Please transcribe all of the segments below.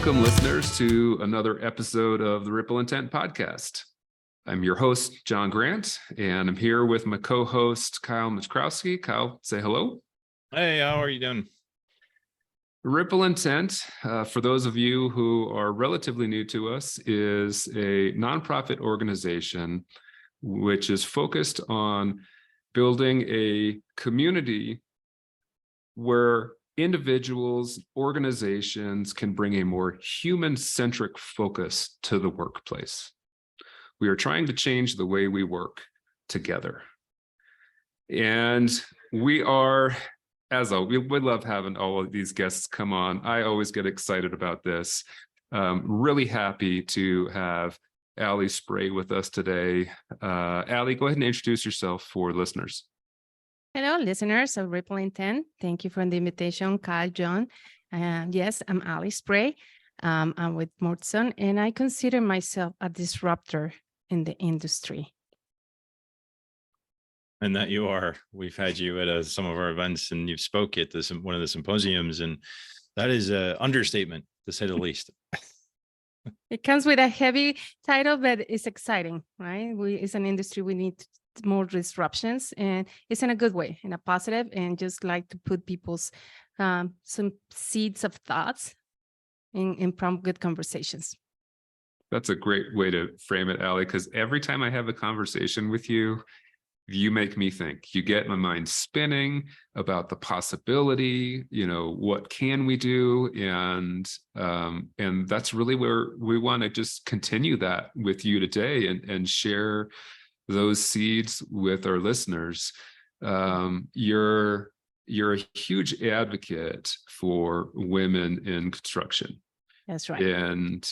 Welcome, listeners, to another episode of the Ripple Intent podcast. I'm your host, John Grant, and I'm here with my co-host, Kyle Michrowski. Kyle, say hello. Hey, how are you doing? Ripple Intent, for those of you who are relatively new to us, is a nonprofit organization which is focused on building a community where individuals, organizations can bring a more human-centric focus to the workplace. We are trying to change the way we work together. And we are, as always, we love having all of these guests come on. I always get excited about this. Really happy to have Allie Spray with us today. Allie, go ahead and introduce yourself for listeners. Hello, listeners of Ripple Intent. Thank you for the invitation, Kyle, Jon. Yes, I'm Allie Spray. I'm with Mortson, and I consider myself a disruptor in the industry. And that you are. We've had you at some of our events, and you've spoke at one of the symposiums, and that is an understatement, to say the least. It comes with a heavy title, but it's exciting, right? It's an industry we need more disruptions, and it's in a good way, in a positive, and just like to put people's some seeds of thoughts in prompt good conversations. That's a great way to frame it, Allie, because every time I have a conversation with you, you make me think. You get my mind spinning about the possibility, what can we do? And that's really where we want to just continue that with you today and share those seeds with our listeners. You're a huge advocate for women in construction. That's right. And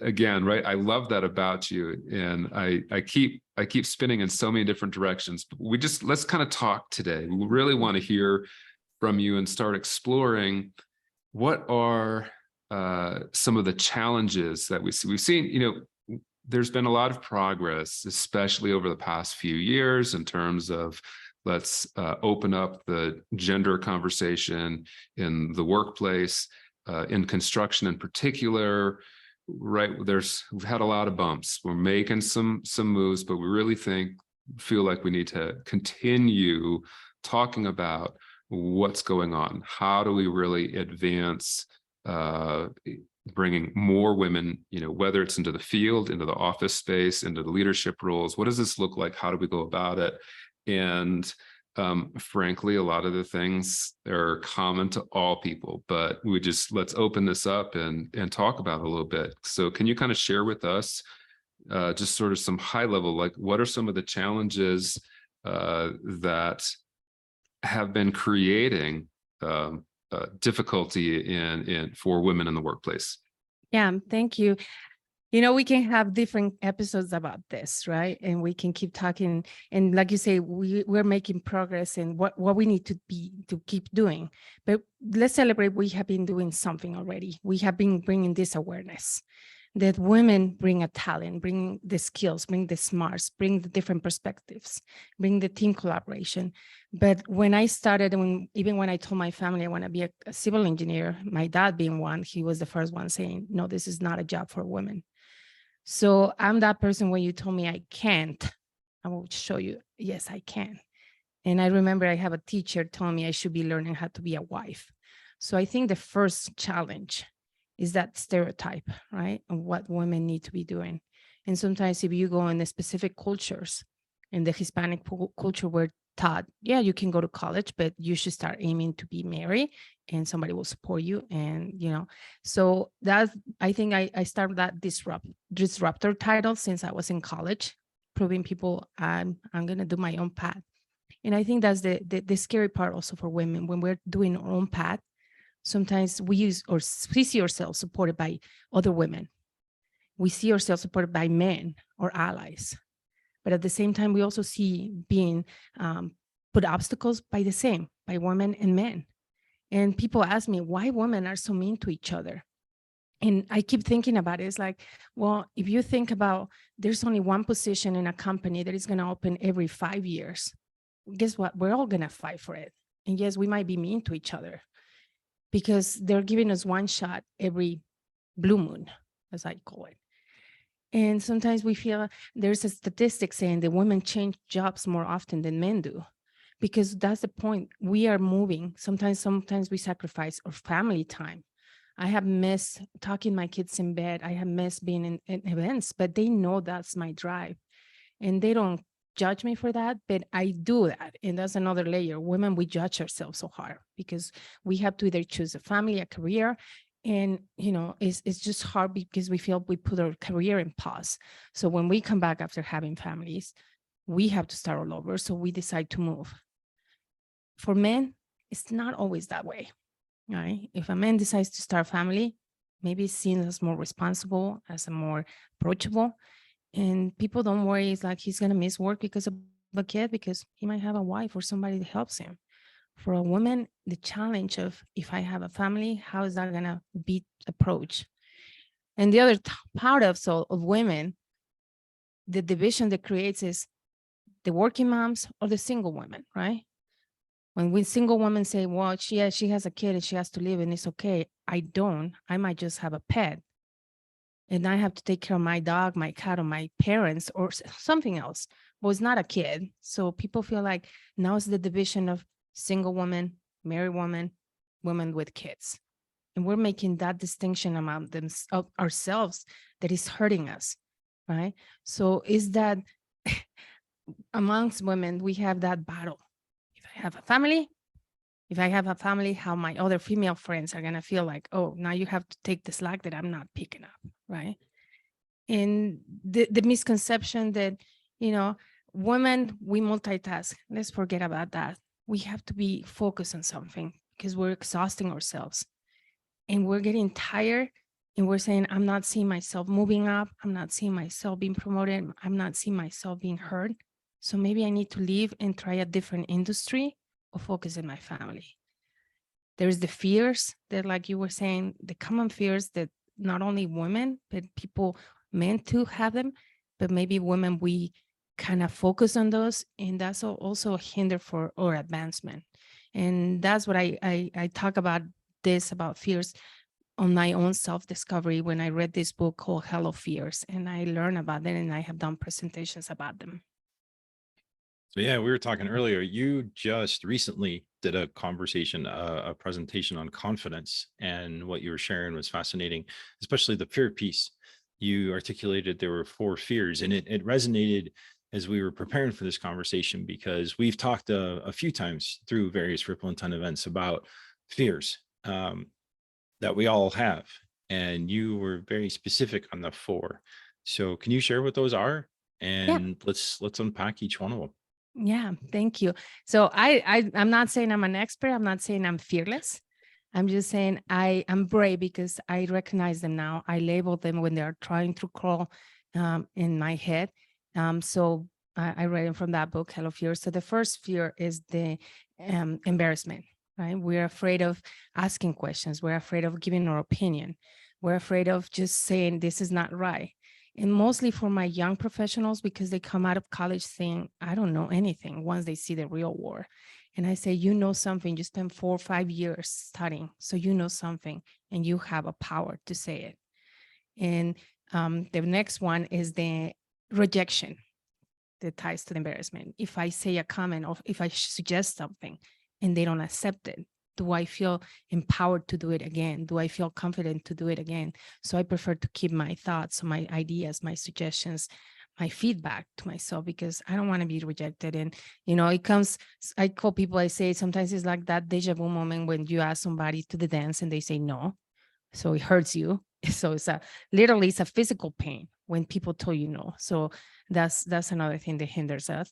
again, right, I love that about you, and I keep spinning in so many different directions. But let's kind of talk today. We really want to hear from you and start exploring what are some of the challenges that we see. We've seen, there's been a lot of progress, especially over the past few years, in terms of let's open up the gender conversation in the workplace. In construction in particular, right, we've had a lot of bumps. We're making some moves, but we really feel like we need to continue talking about what's going on. How do we really advance bringing more women, whether it's into the field, into the office space, into the leadership roles? What does this look like? How do we go about it? And frankly, a lot of the things are common to all people, but let's open this up and talk about it a little bit. So can you kind of share with us just sort of some high level, like what are some of the challenges that have been creating difficulty for women in the workplace? Yeah, thank you. We can have different episodes about this, right? And we can keep talking. And like you say, we're making progress in what we need to keep doing. But let's celebrate we have been doing something already. We have been bringing this awareness that women bring a talent, bring the skills, bring the smarts, bring the different perspectives, bring the team collaboration. But when I started, even when I told my family I want to be a civil engineer, my dad being one, he was the first one saying, no, this is not a job for women. So I'm that person when you told me I can't, I will show you, yes, I can. And I remember I have a teacher telling me I should be learning how to be a wife. So I think the first challenge is that stereotype, right? Of what women need to be doing. And sometimes if you go in the specific cultures, in the Hispanic culture, we're taught, yeah, you can go to college, but you should start aiming to be married and somebody will support you. And, so that's, I think I started that disruptor title since I was in college, proving people I'm going to do my own path. And I think that's the scary part also for women. When we're doing our own path, sometimes we see ourselves supported by other women. We see ourselves supported by men or allies. But at the same time, we also see being put obstacles by women and men. And people ask me why women are so mean to each other. And I keep thinking about it. It's like, well, if you think about there's only one position in a company that is going to open every 5 years, guess what? We're all going to fight for it. And yes, we might be mean to each other because they're giving us one shot every blue moon, as I call it. And sometimes we feel there's a statistic saying that women change jobs more often than men do, because that's the point. We are moving. Sometimes we sacrifice our family time. I have missed talking my kids in bed. I have missed being in events, but they know that's my drive. And they don't judge me for that, but I do that. And that's another layer. Women, we judge ourselves so hard because we have to either choose a family, a career. And, it's just hard because we feel we put our career in pause. So when we come back after having families, we have to start all over. So we decide to move. For men, it's not always that way, right? If a man decides to start a family, maybe it's seen as more responsible, as a more approachable. And people don't worry, it's like he's going to miss work because of a kid, because he might have a wife or somebody that helps him. For a woman, the challenge of, if I have a family, how is that going to be approached? And the other part of women, the division that creates is the working moms or the single women, right? When we single women say, well, she has a kid and she has to live and it's okay. I don't. I might just have a pet. And I have to take care of my dog, my cat, or my parents, or something else. Well, it's not a kid. So people feel like now it's the division of single woman, married woman, women with kids. And we're making that distinction among of ourselves that is hurting us, right? So is that amongst women, we have that battle. If I have a family, how my other female friends are going to feel like, oh, now you have to take the slack that I'm not picking up, right? And the misconception that, women, we multitask. Let's forget about that. We have to be focused on something because we're exhausting ourselves and we're getting tired. And we're saying, I'm not seeing myself moving up. I'm not seeing myself being promoted. I'm not seeing myself being heard. So maybe I need to leave and try a different industry or focus in my family. There's the fears that, like you were saying, the common fears that not only women, but people, men too, have them, but maybe women, we kind of focus on those. And that's also a hinder for our advancement. And that's what I talk about about fears on my own self-discovery when I read this book called Hello Fears, and I learned about them and I have done presentations about them. So yeah, we were talking earlier, you just recently did a presentation on confidence, and what you were sharing was fascinating, especially the fear piece. You articulated there were 4 fears, and it resonated as we were preparing for this conversation, because we've talked a few times through various Ripple and Ton events about fears that we all have. And you were very specific on the 4. So can you share what those are? And let's unpack each one of them. Yeah, thank you. So I'm not saying I'm an expert. I'm not saying I'm fearless. I'm just saying I'm brave because I recognize them now. I label them when they're trying to crawl in my head. So I read them from that book, Hello Fear. So the first fear is the embarrassment, right? We're afraid of asking questions. We're afraid of giving our opinion. We're afraid of just saying this is not right. And mostly for my young professionals, because they come out of college saying, I don't know anything once they see the real world. And I say, you know something, you spend 4 or 5 years studying. So you know something and you have a power to say it. And the next one is the rejection that ties to the embarrassment. If I say a comment or if I suggest something and they don't accept it, do I feel empowered to do it again? Do I feel confident to do it again? So I prefer to keep my thoughts, my ideas, my suggestions, my feedback to myself, because I don't want to be rejected. And, it comes, I call people, I say, sometimes it's like that deja vu moment when you ask somebody to the dance and they say no. So it hurts you. So it's literally it's a physical pain when people tell you no. So that's another thing that hinders us.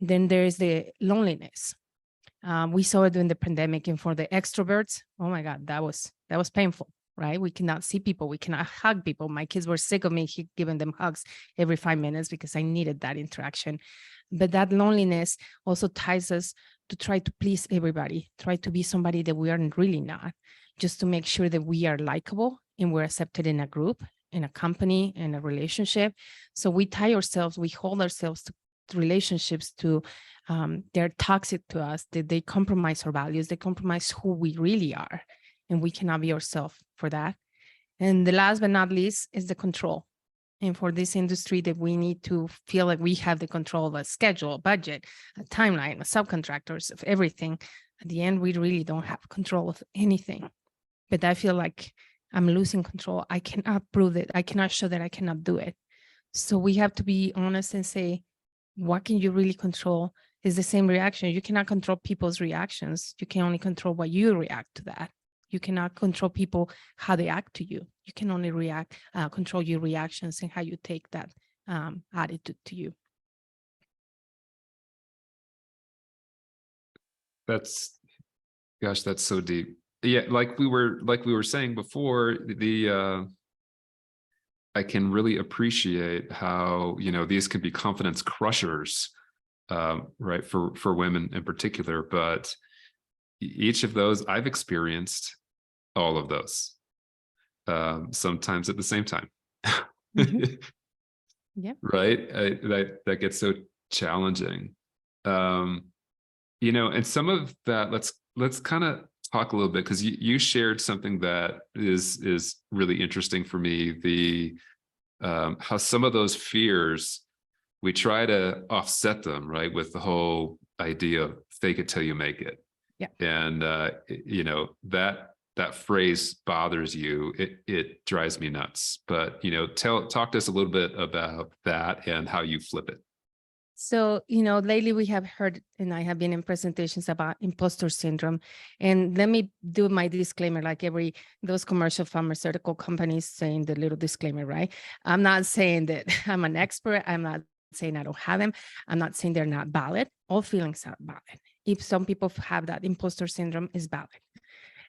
Then there's the loneliness. We saw it during the pandemic, and for the extroverts, oh my God, that was painful, right? We cannot see people. We cannot hug people. My kids were sick of me giving them hugs every 5 minutes because I needed that interaction. But that loneliness also ties us to try to please everybody, try to be somebody that we are really not, just to make sure that we are likable and we're accepted in a group, in a company, in a relationship. So we tie ourselves, we hold ourselves to relationships to they're toxic to us, that they compromise our values, they compromise who we really are, and we cannot be ourselves for that. And the last but not least is the control. And for this industry that we need to feel like we have the control of a schedule, a budget, a timeline, a subcontractors, of everything. At the end, we really don't have control of anything. But I feel like I'm losing control. I cannot prove it. I cannot show that I cannot do it. So we have to be honest and say, what can you really control? Is the same reaction. You cannot control people's reactions. You can only control what you react to that. You cannot control people, how they act to you. You can only control your reactions and how you take that attitude to you. That's so deep. Yeah, like we were saying before, I can really appreciate how, these can be confidence crushers, right, for women in particular, but each of those I've experienced all of those, sometimes at the same time. Mm-hmm. Yeah. Right. That gets so challenging. And some of that, let's kind of talk a little bit, because you shared something that is really interesting for me. The how some of those fears, we try to offset them, right, with the whole idea of fake it till you make it. Yeah. And that phrase bothers you. It drives me nuts. But talk to us a little bit about that and how you flip it. So, lately we have heard, and I have been in presentations about imposter syndrome. And let me do my disclaimer, like those commercial pharmaceutical companies saying the little disclaimer, right? I'm not saying that I'm an expert. I'm not saying I don't have them. I'm not saying they're not valid. All feelings are valid. If some people have that imposter syndrome, is valid.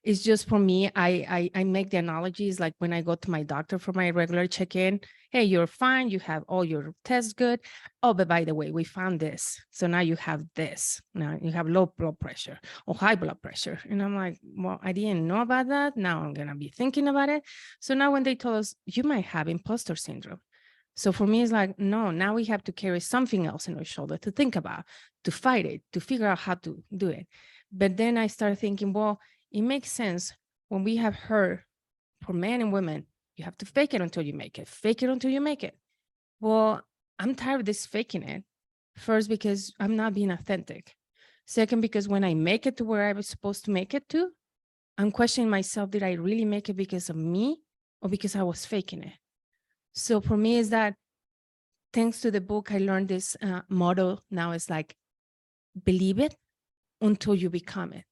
It's just, for me, I make the analogies like when I go to my doctor for my regular check-in. Hey, you're fine. You have all your tests good. Oh, but by the way, we found this. So now you have this. Now you have low blood pressure or high blood pressure. And I'm like, well, I didn't know about that. Now I'm going to be thinking about it. So now when they told us, you might have imposter syndrome. So for me, it's like, no, now we have to carry something else in our shoulder to think about, to fight it, to figure out how to do it. But then I started thinking, well, it makes sense when we have heard for men and women, you have to fake it until you make it. Fake it until you make it. Well, I'm tired of this faking it. First, because I'm not being authentic. Second, because when I make it to where I was supposed to make it to, I'm questioning myself, did I really make it because of me or because I was faking it? So for me, is that thanks to the book, I learned this motto now is like, believe it until you become it.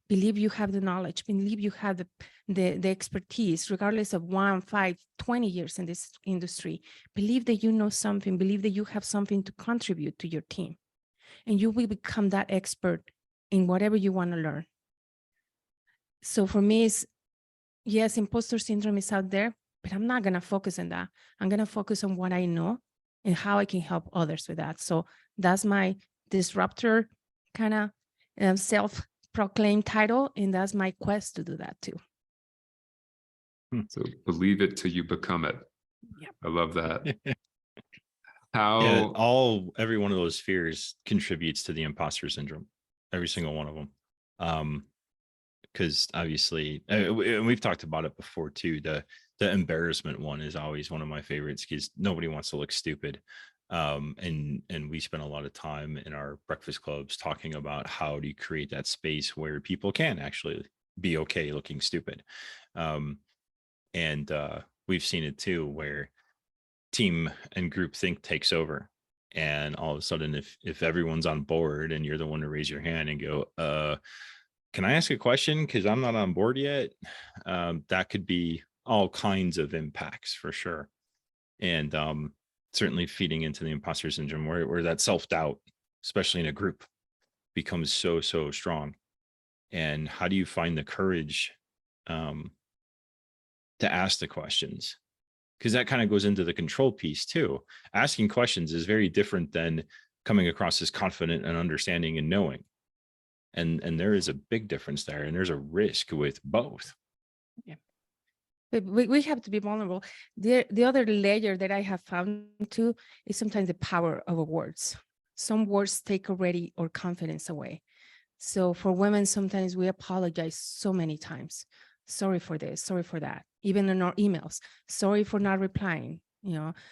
Believe you have the knowledge, believe you have the expertise, regardless of 1, 5, 20 years in this industry. Believe that you know something, believe that you have something to contribute to your team. And you will become that expert in whatever you want to learn. So for me, yes, imposter syndrome is out there, but I'm not going to focus on that. I'm going to focus on what I know and how I can help others with that. So that's my disruptor kind of self-proclaimed title, and that's my quest to do that too. So believe it till you become it. Yeah. I love that. Yeah, every one of those fears contributes to the imposter syndrome, every single one of them. Because obviously, and we've talked about it before too, the embarrassment one is always one of my favorites, because nobody wants to look stupid. And we spend a lot of time in our breakfast clubs talking about how do you create that space where people can actually be okay looking stupid. And we've seen it too, where team and group think takes over, and all of a sudden, if everyone's on board and you're the one to raise your hand and go, can I ask a question? Because I'm not on board yet. That could be all kinds of impacts for sure. And certainly feeding into the imposter syndrome, where that self-doubt, especially in a group, becomes so strong. And how do you find the courage to ask the questions? Because that kind of goes into the control piece too. Asking questions is very different than coming across as confident and understanding and knowing. And there is a big difference there, and there's a risk with both. Yeah. But we have to be vulnerable. The other layer that I have found too is sometimes the power of words. Some words take already our confidence away. So for women, sometimes we apologize so many times. Sorry for this, sorry for that. even in our emails. Sorry for not replying.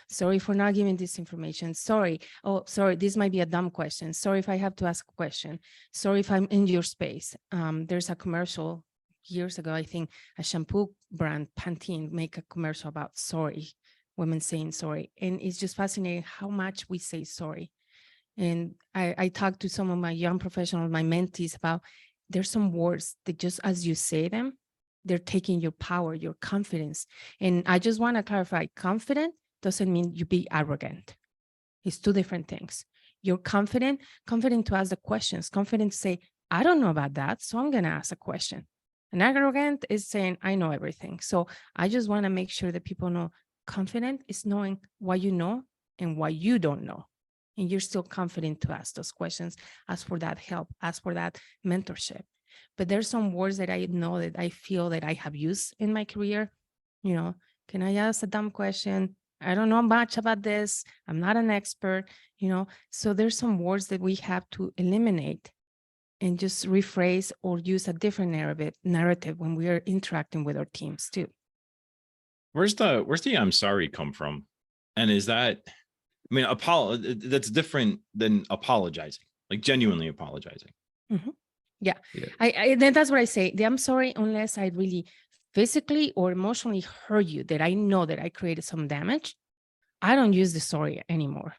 Sorry for not giving this information. Sorry. Oh, sorry. This might be a dumb question. Sorry if I have to ask a question. Sorry if I'm in your space. There's a commercial years ago, I think a shampoo brand, Pantene, make a commercial about sorry, women saying sorry. And it's just fascinating how much we say sorry. And I talked to some of my young professionals, my mentees, about there's some words that just as you say them, they're taking your power, your confidence. And I just want to clarify, confident doesn't mean you be arrogant. It's two different things. You're confident to ask the questions, confident to say, I don't know about that, so I'm going to ask a question. And arrogant is saying, I know everything. So I just want to make sure that people know confident is knowing what you know and what you don't know. And you're still confident to ask those questions, ask for that help, ask for that mentorship. But there's some words that I know that I feel that I have used in my career. Can I ask a dumb question? I don't know much about this. I'm not an expert, So there's some words that we have to eliminate and just rephrase or use a different narrative when we are interacting with our teams too. Where's the I'm sorry come from? And is that, I mean, that's different than apologizing, like genuinely apologizing. Mm-hmm. Yeah. Then that's what I say. I'm sorry, unless I really physically or emotionally hurt you, that I know that I created some damage. I don't use the sorry anymore.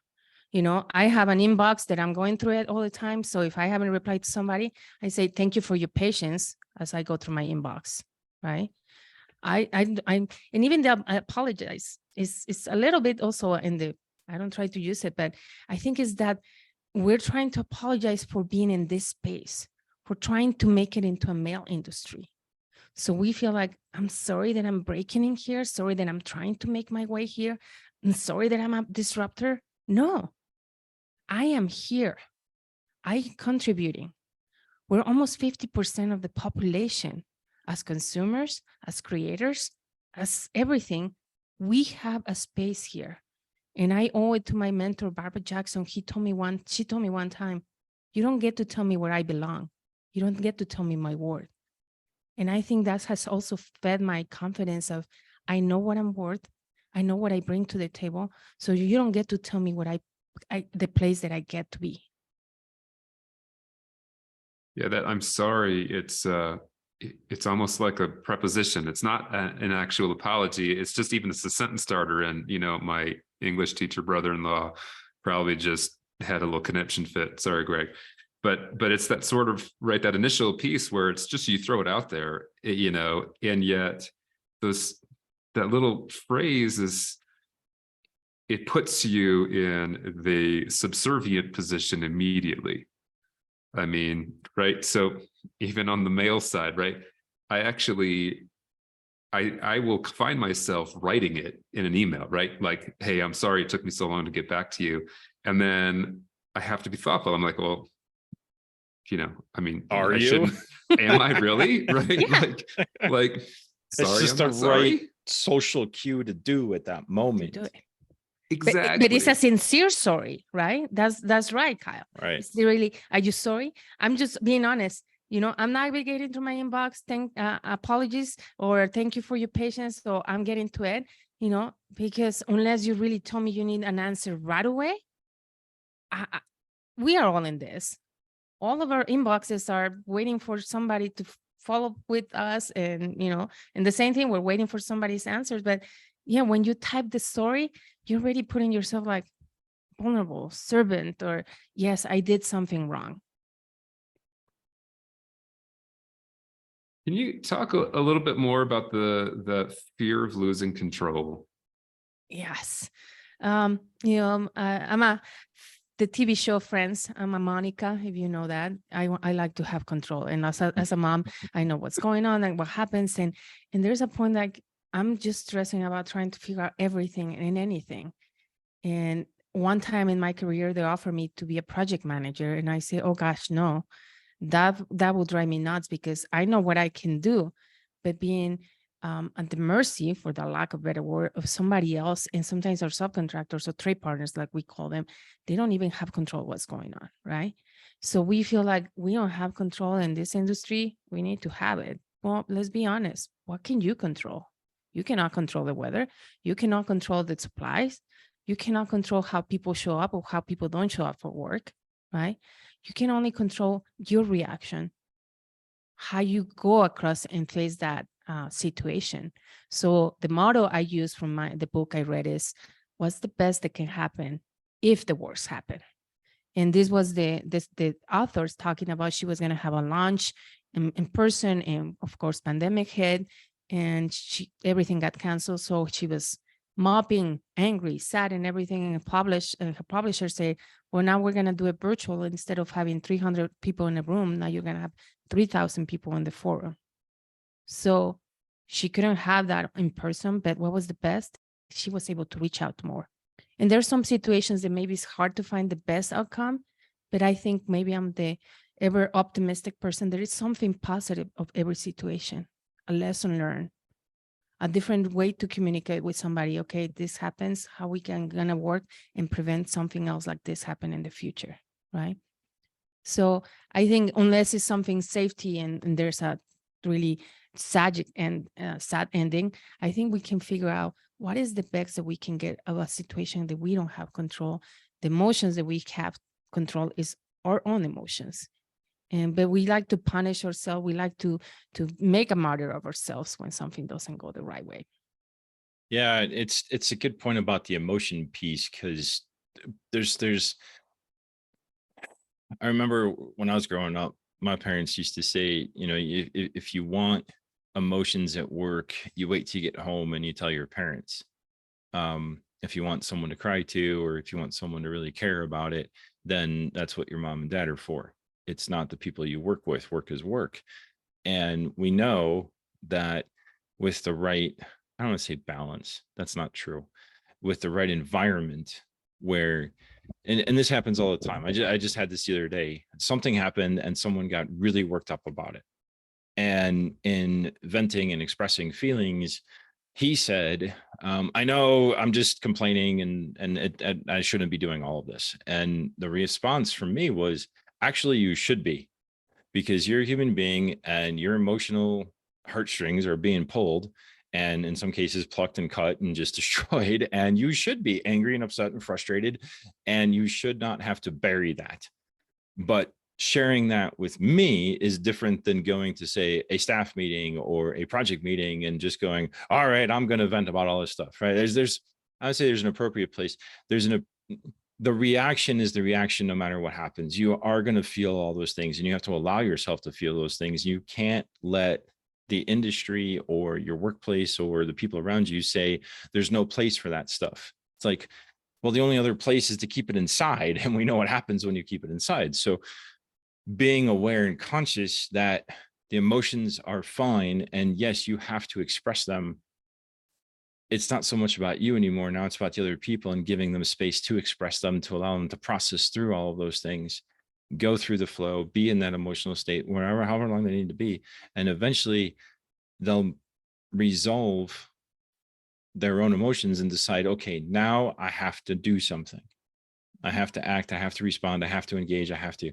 I have an inbox that I'm going through it all the time. So if I haven't replied to somebody, I say, thank you for your patience as I go through my inbox, right? And even the I apologize is a little bit also I don't try to use it, but I think is that we're trying to apologize for being in this space, for trying to make it into a male industry. So we feel like, I'm sorry that I'm breaking in here. Sorry that I'm trying to make my way here. I'm sorry that I'm a disruptor. No, I am here. I'm contributing. We're almost 50% of the population as consumers, as creators, as everything. We have a space here. And I owe it to my mentor, Barbara Jackson. She told me one time, you don't get to tell me where I belong. You don't get to tell me my worth. And I think that has also fed my confidence of, I know what I'm worth. I know what I bring to the table. So you don't get to tell me what the place that I get to be. Yeah, that I'm sorry. It's almost like a preposition. It's not an actual apology. It's just even it's a sentence starter. And, my English teacher brother-in-law probably just had a little conniption fit. Sorry, Greg. But it's that sort of, right, that initial piece where it's just you throw it out there, and yet that little phrase it puts you in the subservient position immediately. I mean, right? So even on the male side, right? I will find myself writing it in an email, right? Like, hey, I'm sorry it took me so long to get back to you. And then I have to be thoughtful. I'm like, well, I mean, are I you? shouldn't. Am I really? Right? Yeah. Like, sorry, it's just I'm a not sorry. right social cue to do at that moment. To do it. Exactly. But it's a sincere sorry, right? That's right, Kyle. Right. It's really, are you sorry? I'm just being honest. I'm navigating through my inbox. Apologies or thank you for your patience. So I'm getting to it, because unless you really tell me you need an answer right away, we are all in this. All of our inboxes are waiting for somebody to follow up with us, and and the same thing, we're waiting for somebody's answers. But yeah, when you type the story, you're already putting yourself like vulnerable, servant, or yes, I did something wrong. Can you talk a little bit more about the fear of losing control? Yes. I'm the TV show Friends. I'm a Monica, if you know that. I like to have control. And as a mom, I know what's going on and what happens. And there's a point like I'm just stressing about trying to figure out everything and anything. And one time in my career, they offered me to be a project manager. And I say, oh gosh, no, that will drive me nuts, because I know what I can do, but being at the mercy, for the lack of better word, of somebody else, and sometimes our subcontractors or trade partners, like we call them, they don't even have control of what's going on, right? So we feel like we don't have control in this industry. We need to have it. Well, let's be honest. What can you control? You cannot control the weather. You cannot control the supplies. You cannot control how people show up or how people don't show up for work, right? You can only control your reaction, how you go across and face that situation. So the motto I use from the book I read is, what's the best that can happen if the worst happen? And this was the authors talking about, she was going to have a launch in person, and of course pandemic hit, and everything got canceled. So she was mopping, angry, sad, and everything. And her publisher said, well, now we're going to do it virtual. Instead of having 300 people in a room, now you're going to have 3,000 people in the forum. So she couldn't have that in person, but what was the best? She was able to reach out more. And there's some situations that maybe it's hard to find the best outcome, but I think maybe I'm the ever optimistic person. There is something positive of every situation, a lesson learned, a different way to communicate with somebody. Okay, this happens, how we gonna work and prevent something else like this happen in the future, right? So I think unless it's something safety and there's a really sad ending, I think we can figure out what is the best that we can get of a situation that we don't have control. The emotions that we have control is our own emotions. But we like to punish ourselves. We like to make a martyr of ourselves when something doesn't go the right way. Yeah, it's a good point about the emotion piece, because there's I remember when I was growing up, my parents used to say, you know, if you want emotions at work, you wait till you get home and you tell your parents. If you want someone to cry to, or if you want someone to really care about it, then that's what your mom and dad are for. It's not the people you work with. Work is work. And we know that with the right, I don't want to say balance, that's not true. With the right environment where, and this happens all the time. I just had this the other day. Something happened and someone got really worked up about it. And in venting and expressing feelings, he said, I know I'm just complaining and I shouldn't be doing all of this. And the response from me was, actually, you should be, because you're a human being and your emotional heartstrings are being pulled, and in some cases plucked and cut and just destroyed. And you should be angry and upset and frustrated, and you should not have to bury that. But sharing that with me is different than going to, say, a staff meeting or a project meeting and just going, all right, I'm going to vent about all this stuff, right? I would say there's an appropriate place. The reaction is the reaction no matter what happens. You are going to feel all those things, and you have to allow yourself to feel those things. You can't let the industry or your workplace or the people around you say there's no place for that stuff. It's like, well, the only other place is to keep it inside, and we know what happens when you keep it inside. So being aware and conscious that the emotions are fine, and yes, you have to express them. It's not so much about you anymore. Now it's about the other people, and giving them space to express them, to allow them to process through all of those things, go through the flow, be in that emotional state, however long they need to be. And eventually they'll resolve their own emotions and decide, okay, now I have to do something. I have to act, I have to respond, I have to engage, I have to.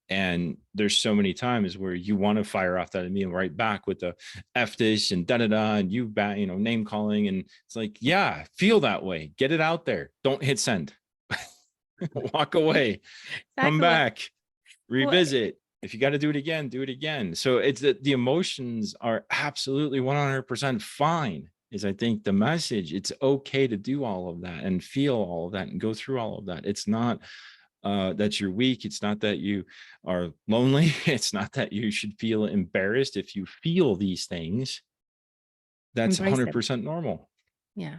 And there's so many times where you want to fire off that at me and right back with the F this and and you back, name calling. And it's like, yeah, feel that way. Get it out there. Don't hit send. Walk away. Come back. Revisit. If you got to do it again, do it again. So it's that the emotions are absolutely 100% fine, is I think the message. It's okay to do all of that and feel all of that and go through all of that. It's not that you're weak. It's not that you are lonely. It's not that you should feel embarrassed if you feel these things. That's 100% normal. Yeah.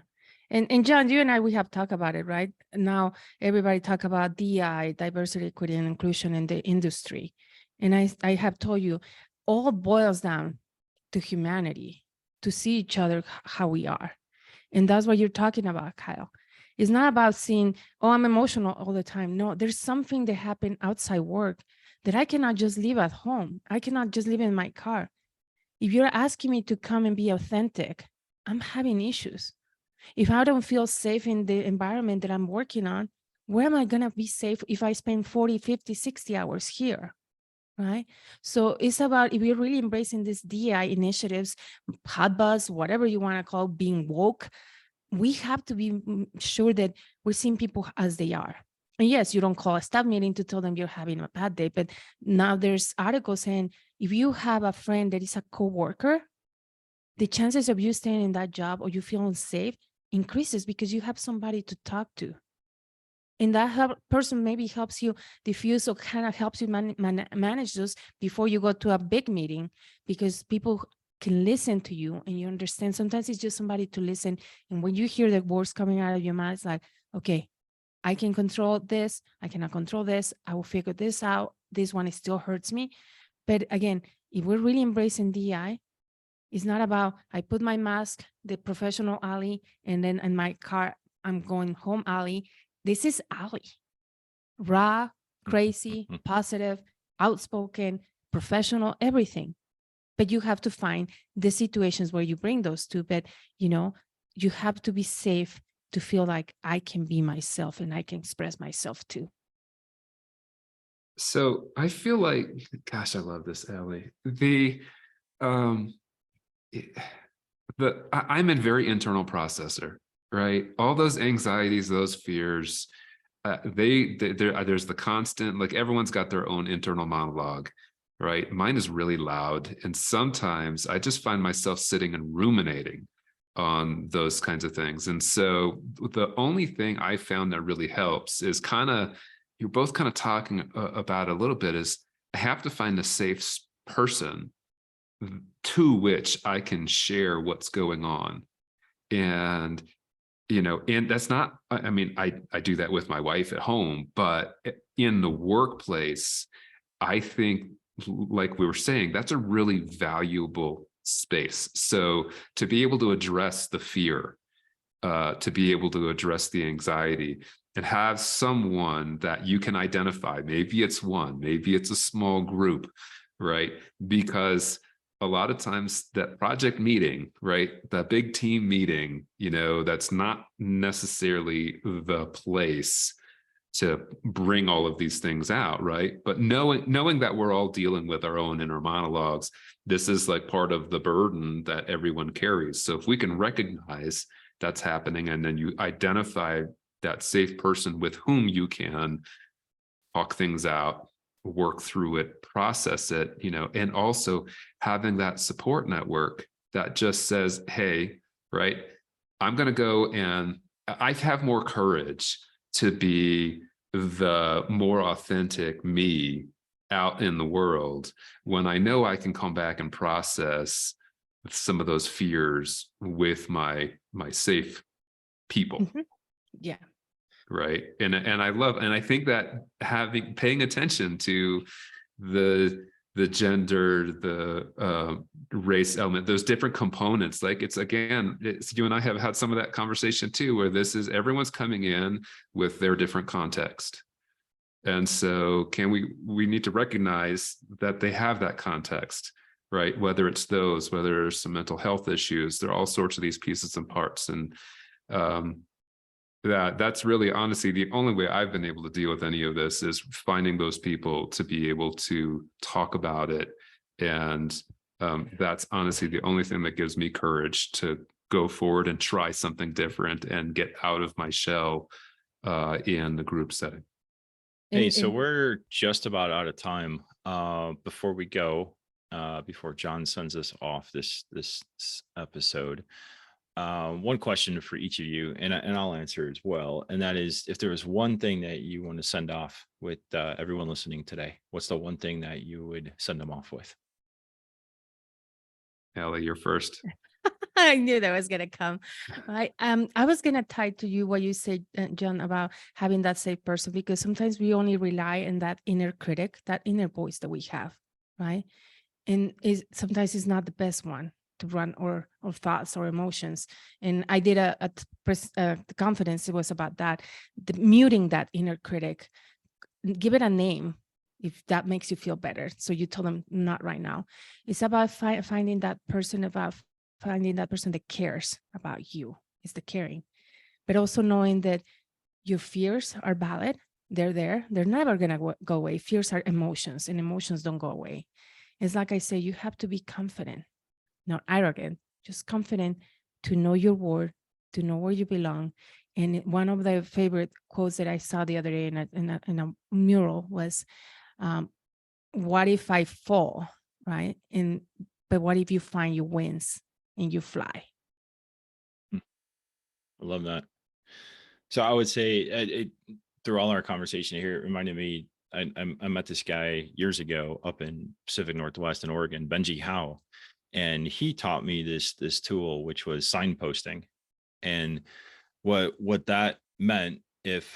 And Jon, you and I, we have talked about it, right? Now, everybody talk about DI, diversity, equity, and inclusion in the industry. And I have told you, all boils down to humanity, to see each other how we are. And that's what you're talking about, Kyle. It's not about seeing, oh, I'm emotional all the time. No, there's something that happened outside work that I cannot just leave at home. I cannot just leave in my car. If you're asking me to come and be authentic, I'm having issues. If I don't feel safe in the environment that I'm working on, where am I going to be safe if I spend 40, 50, 60 hours here? right? So it's about, if you're really embracing these DEI initiatives, hot buzz, whatever you want to call being woke, we have to be sure that we're seeing people as they are. And yes, you don't call a staff meeting to tell them you're having a bad day, but now there's articles saying if you have a friend that is a coworker, the chances of you staying in that job or you feeling safe increases because you have somebody to talk to. And that person maybe helps you diffuse or kind of helps you manage those before you go to a big meeting, because people can listen to you and you understand. Sometimes it's just somebody to listen. And when you hear the words coming out of your mouth, it's like, okay, I can control this. I cannot control this. I will figure this out. This one, it still hurts me. But again, if we're really embracing DEI, it's not about, I put my mask, the professional alley, and then in my car, I'm going home alley. This is alley. Raw, crazy, positive, outspoken, professional, everything. But you have to find the situations where you bring those two. But, you have to be safe to feel like I can be myself and I can express myself too. So I feel like, gosh, I love this, Ellie. Um, I'm a very internal processor, right? All those anxieties, those fears, there's the constant, like everyone's got their own internal monologue, right? Mine is really loud. And sometimes I just find myself sitting and ruminating on those kinds of things. And so the only thing I found that really helps is you're both kind of talking about a little bit, is I have to find a safe person to which I can share what's going on. And and that's not, I mean, I do that with my wife at home, but in the workplace, I think, like we were saying, that's a really valuable space. So to be able to address the fear, to be able to address the anxiety, and have someone that you can identify, maybe it's one, maybe it's a small group, right? Because a lot of times that project meeting, right, that big team meeting, that's not necessarily the place to bring all of these things out, right? But knowing that we're all dealing with our own inner monologues, this is like part of the burden that everyone carries. So if we can recognize that's happening, and then you identify that safe person with whom you can talk things out, work through it, process it, and also having that support network that just says, hey, right, I'm going to go, and I have more courage to be the more authentic me out in the world when I know I can come back and process some of those fears with my safe people. Mm-hmm. Yeah. Right. And I think that paying attention to the gender, the race element, those different components, like it's you and I have had some of that conversation too, where everyone's coming in with their different context. And so we need to recognize that they have that context, right? Whether there's some mental health issues, there are all sorts of these pieces and parts. And that's really honestly the only way I've been able to deal with any of this, is finding those people to be able to talk about it. And that's honestly the only thing that gives me courage to go forward and try something different and get out of my shell in the group setting. Hey, so we're just about out of time. Before we go, before Jon sends us off this episode, one question for each of you, and I'll answer as well. And that is, if there was one thing that you want to send off with everyone listening today, what's the one thing that you would send them off with? Ellie, you're first. I knew that was going to come. I was going to tie to you what you said, Jon, about having that safe person, because sometimes we only rely on that inner critic, that inner voice that we have, right? And sometimes it's not the best one to run or thoughts or emotions. And I did the confidence, it was about that, muting that inner critic, give it a name if that makes you feel better. So you tell them, not right now. It's about finding that person, that cares about you. It's the caring, but also knowing that your fears are valid they're there. They're never going to go away. Fears are emotions, and emotions don't go away. It's like I say, you have to be confident, not arrogant, just confident to know your worth, to know where you belong. And one of the favorite quotes that I saw the other day in a mural was, what if I fall, right? But what if you find your wings and you fly? I love that. So I would say through all our conversation here, it reminded me, I met this guy years ago up in Pacific Northwest in Oregon, Benji Howe, and he taught me this tool, which was signposting. And what that meant, if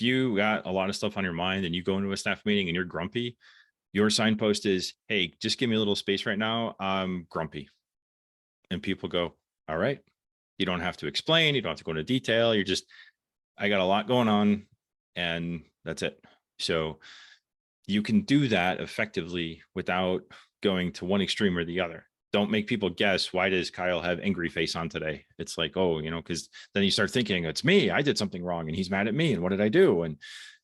you got a lot of stuff on your mind and you go into a staff meeting and you're grumpy, your signpost is, hey, just give me a little space right now, I'm grumpy. And people go, all right. You don't have to explain, you don't have to go into detail, you're just, I got a lot going on, and that's it. So you can do that effectively without going to one extreme or the other. Don't make people guess, why does Kyle have angry face on today? It's like, oh, because then you start thinking, it's me, I did something wrong and he's mad at me, and what did I do? And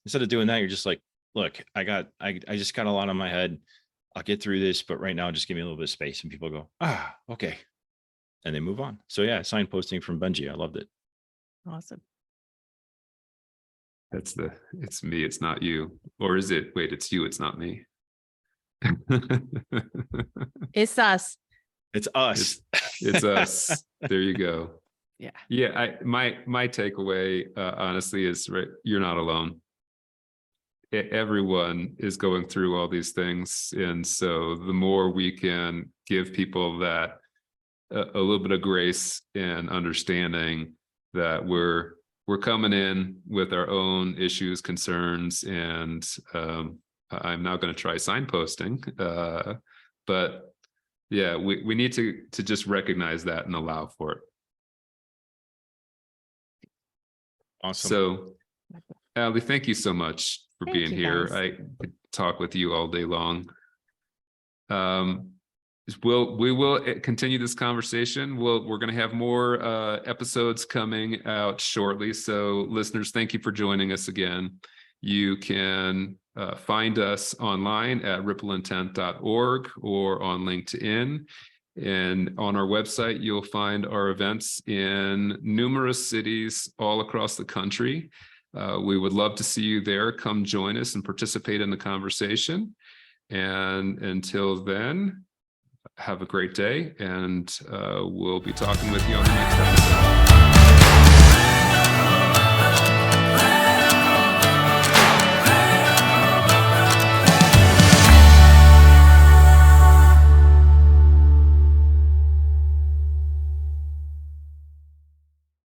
instead of doing that, you're just like, look, I just got a lot on my head, I'll get through this, but right now just give me a little bit of space. And people go, okay, and they move on. So yeah, signposting from Benji, I loved it. Awesome. It's me, it's not you. Or is it? Wait, it's you, it's not me. It's us. It's us. It's us. There you go. Yeah. Yeah. My takeaway, honestly, is right. You're not alone. Everyone is going through all these things. And so the more we can give people that a little bit of grace and understanding that we're coming in with our own issues, concerns, and I'm now going to try signposting. But yeah, we need to just recognize that and allow for it. Awesome. So, Ali, thank you so much for being here. Guys. I could talk with you all day long. We will continue this conversation. We're going to have more episodes coming out shortly. So listeners, thank you for joining us again. You can find us online at rippleintent.org or on LinkedIn. And on our website, you'll find our events in numerous cities all across the country. We would love to see you there. Come join us and participate in the conversation. And until then, have a great day, and we'll be talking with you on the next episode.